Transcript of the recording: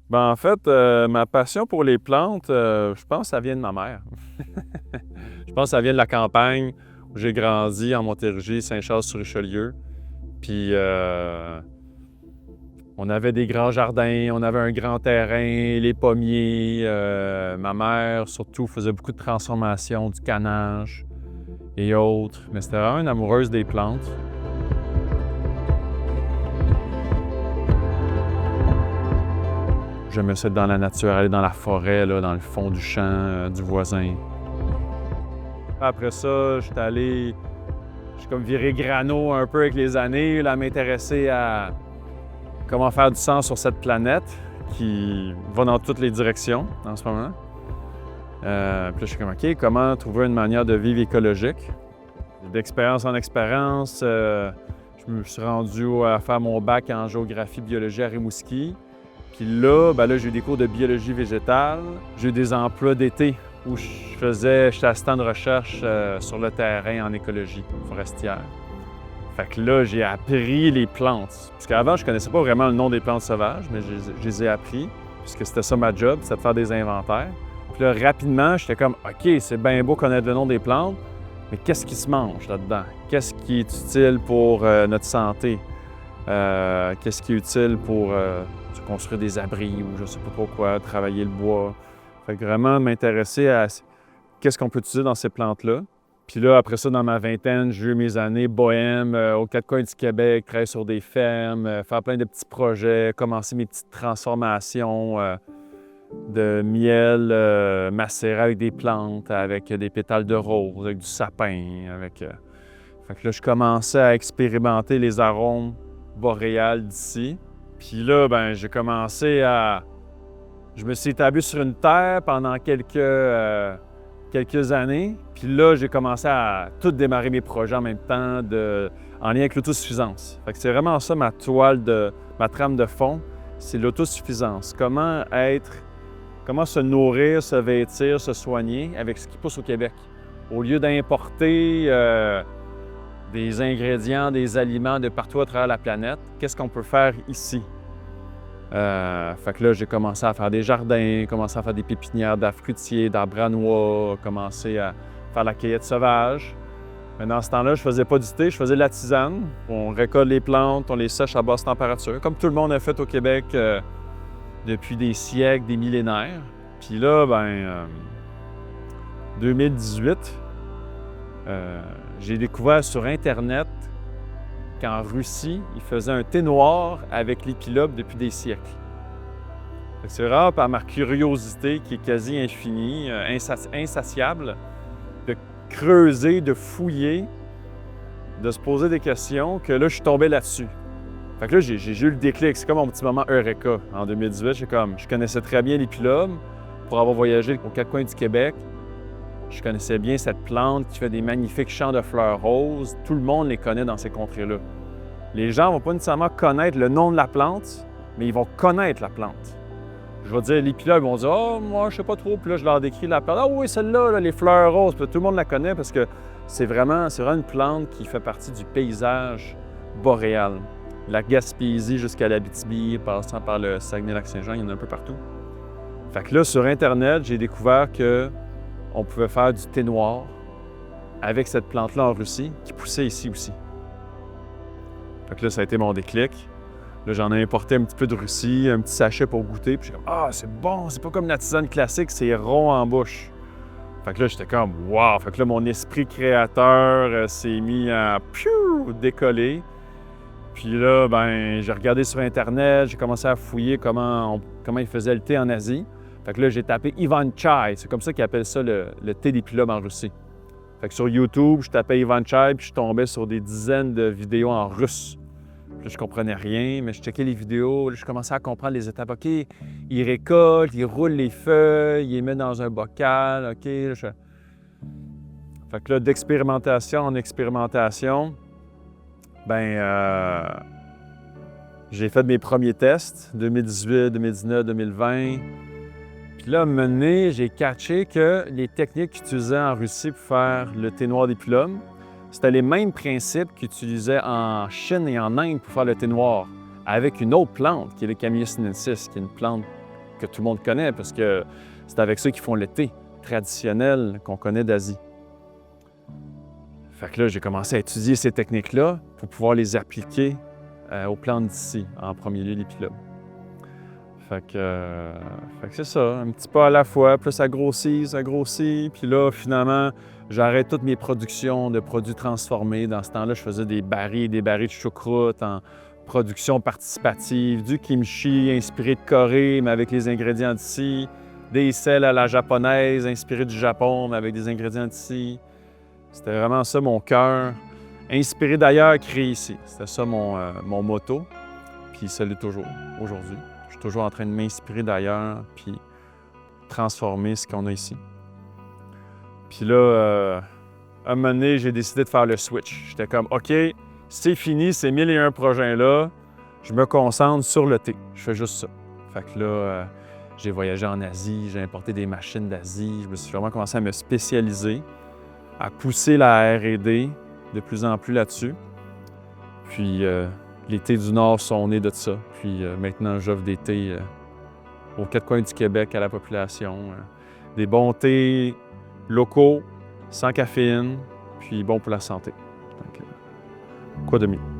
Ben, en fait, ma passion pour les plantes, je pense que ça vient de ma mère. Je pense que ça vient de la campagne où j'ai grandi en Montérégie, Saint-Charles-sur-Richelieu. Puis on avait des grands jardins, on avait un grand terrain, les pommiers. Ma mère, surtout, faisait beaucoup de transformations, du canage et autres. Mais c'était vraiment une amoureuse des plantes. J'aimais ça être dans la nature, aller dans la forêt, là, dans le fond du champ du voisin. Après ça, j'ai comme viré grano un peu avec les années, là, à m'intéresser à comment faire du sens sur cette planète qui va dans toutes les directions en ce moment. Puis là, je suis comme, OK, comment trouver une manière de vivre écologique? D'expérience en expérience, je me suis rendu à faire mon bac en géographie biologie à Rimouski. Puis là, j'ai eu des cours de biologie végétale. J'ai eu des emplois d'été où j'étais assistant de recherche sur le terrain en écologie forestière. Fait que là, j'ai appris les plantes. Parce qu'avant, je connaissais pas vraiment le nom des plantes sauvages, mais je les ai appris, puisque c'était ça ma job, c'était de faire des inventaires. Puis là, rapidement, j'étais comme, OK, c'est bien beau connaître le nom des plantes, mais qu'est-ce qui se mange là-dedans? Qu'est-ce qui est utile pour notre santé? Qu'est-ce qui est utile pour se construire des abris ou je sais pas trop quoi, travailler le bois? Fait que vraiment m'intéresser à qu'est-ce qu'on peut utiliser dans ces plantes-là. Puis là, après ça, dans ma vingtaine, j'ai eu mes années bohème, aux quatre coins du Québec, travailler sur des fermes, faire plein de petits projets, commencer mes petites transformations de miel macéré avec des plantes, avec des pétales de rose, avec du sapin, Fait que là, je commençais à expérimenter les arômes boréales d'ici. Puis là, j'ai commencé à... Je me suis établi sur une terre pendant quelques années. Puis là, j'ai commencé à tout démarrer mes projets en même temps en lien avec l'autosuffisance. Fait que c'est vraiment ça ma ma trame de fond, c'est l'autosuffisance. Comment se nourrir, se vêtir, se soigner avec ce qui pousse au Québec. Au lieu d'importer des ingrédients, des aliments de partout à travers la planète, qu'est-ce qu'on peut faire ici? Fait que là, j'ai commencé à faire des jardins, commencé à faire des pépinières d'arbres fruitiers, d'arbres à noix, commencé à faire la cueillette sauvage. Mais dans ce temps-là, je faisais pas du thé, je faisais de la tisane. On récolte les plantes, on les sèche à basse température, comme tout le monde a fait au Québec depuis des siècles, des millénaires. Puis là, 2018, j'ai découvert sur Internet qu'en Russie, ils faisaient un thé noir avec l'épilobe depuis des siècles. C'est rare par ma curiosité qui est quasi infinie, insatiable, de creuser, de fouiller, de se poser des questions, que là, je suis tombé là-dessus. Fait que là, j'ai eu le déclic. C'est comme mon petit moment Eureka. En 2018, je connaissais très bien l'épilobe pour avoir voyagé aux quatre coins du Québec. Je connaissais bien cette plante qui fait des magnifiques champs de fleurs roses. Tout le monde les connaît dans ces contrées-là. Les gens ne vont pas nécessairement connaître le nom de la plante, mais ils vont connaître la plante. Je vais dire l'épilobe, ils vont dire « Ah, moi, je sais pas trop. » Puis là, je leur décris la plante. « Ah oui, celle-là, là, les fleurs roses. » Puis tout le monde la connaît parce que c'est vraiment une plante qui fait partie du paysage boréal. La Gaspésie jusqu'à l'Abitibi, passant par le Saguenay-Lac-Saint-Jean, il y en a un peu partout. Fait que là, sur Internet, j'ai découvert qu'on pouvait faire du thé noir avec cette plante-là en Russie, qui poussait ici aussi. Fait que là, ça a été mon déclic. Là, j'en ai importé un petit peu de Russie, un petit sachet pour goûter. Puis je suis comme, ah, c'est bon, c'est pas comme la tisane classique, c'est rond en bouche. Fait que là, j'étais comme, wow! Fait que là, mon esprit créateur s'est mis à décoller. Puis là, j'ai regardé sur Internet, j'ai commencé à fouiller comment ils faisaient le thé en Asie. Fait que là, j'ai tapé Ivan Chai, c'est comme ça qu'ils appellent ça le thé d'épilobe en Russie. Fait que sur YouTube, je tapais Ivan Chai, puis je tombais sur des dizaines de vidéos en russe. Puis là, je comprenais rien, mais je checkais les vidéos, là, je commençais à comprendre les étapes. OK, ils récoltent, ils roulent les feuilles, ils les mettent dans un bocal, OK. Fait que là, d'expérimentation en expérimentation, j'ai fait mes premiers tests, 2018, 2019, 2020. Puis là, à un moment donné, j'ai catché que les techniques qu'ils utilisaient en Russie pour faire le thé noir d'épilobe, c'était les mêmes principes qu'ils utilisaient en Chine et en Inde pour faire le thé noir, avec une autre plante qui est le Camellia sinensis, qui est une plante que tout le monde connaît parce que c'est avec ça qu'ils font le thé traditionnel qu'on connaît d'Asie. Fait que là, j'ai commencé à étudier ces techniques-là pour pouvoir les appliquer aux plantes d'ici, en premier lieu l'épilobe. Fait que c'est ça, un petit pas à la fois, puis là, ça grossit, puis là, finalement, j'arrête toutes mes productions de produits transformés. Dans ce temps-là, je faisais des barils de choucroute en production participative, du kimchi inspiré de Corée, mais avec les ingrédients d'ici, des sels à la japonaise inspirés du Japon, mais avec des ingrédients d'ici. C'était vraiment ça mon cœur. Inspiré d'ailleurs, créé ici. C'était ça mon motto, puis ça l'est toujours aujourd'hui. Je suis toujours en train de m'inspirer d'ailleurs, puis transformer ce qu'on a ici. Puis là, à un moment donné, j'ai décidé de faire le switch. J'étais comme, OK, c'est fini, ces 1001 projets-là, je me concentre sur le thé. Je fais juste ça. Fait que là, j'ai voyagé en Asie, j'ai importé des machines d'Asie, je me suis vraiment commencé à me spécialiser, à pousser la R&D de plus en plus là-dessus. Puis les thés du Nord sont nés de ça. Puis maintenant, j'offre des thés aux quatre coins du Québec à la population. Des bons thés locaux, sans caféine, puis bons pour la santé. Donc, quoi de mieux?